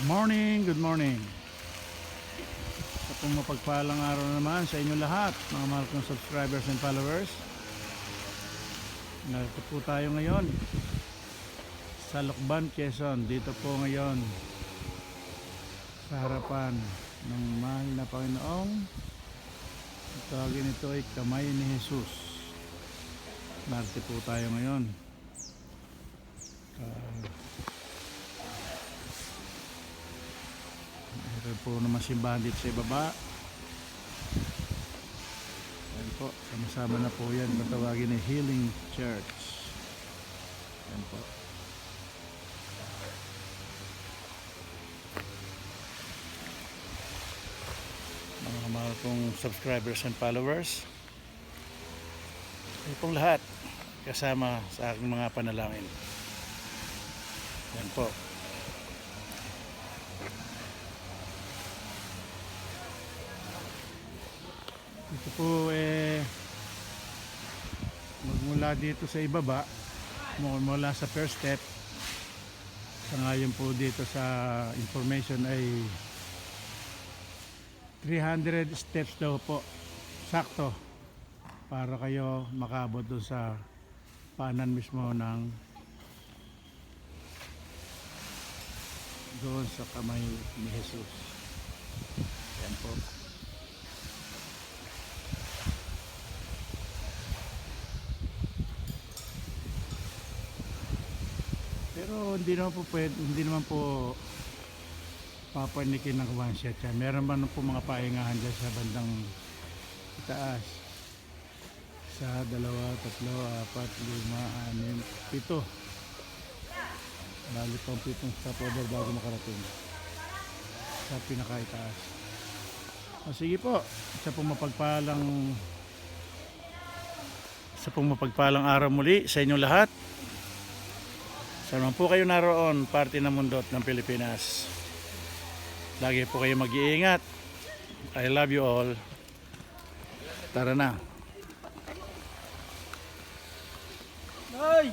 Good morning. Sa pong mapagpalang araw naman sa inyo lahat, mga mahal kong subscribers and followers. Narito po tayo ngayon sa Lucban, Quezon. Dito po ngayon sa harapan ng mahal na Panginoong. Tawagin ito ay Kamay ni Jesus. Narito po tayo ngayon. Meron po naman simbahan dito sa ibaba. Ayan po, sama-sama na po yan. Patawagin ay Healing Church. Ayan po. Mga mahal kong subscribers and followers, ito pong lahat kasama sa aking mga panalangin. Ayan po. Ito po magmula dito sa ibaba, mula sa first step, sa ngayon po dito sa information ay 300 steps daw po, sakto, para kayo makabot doon sa paanan mismo ng doon sa kamay ni Jesus. Yan po. Pero hindi naman po papanikin ng one shot yan. Meron man po mga pahingahan dyan sa bandang itaas. Sa 2, 3, 4, 5, 6, 7. Bali pang 7 stopover bago makarating sa pinakaitaas. Sige po, sa pong mapagpalang araw muli sa inyong lahat. Saan po kayo naroon, parte ng mundo ng Pilipinas. Lagi po kayo mag-iingat. I love you all. Tara na. Ay!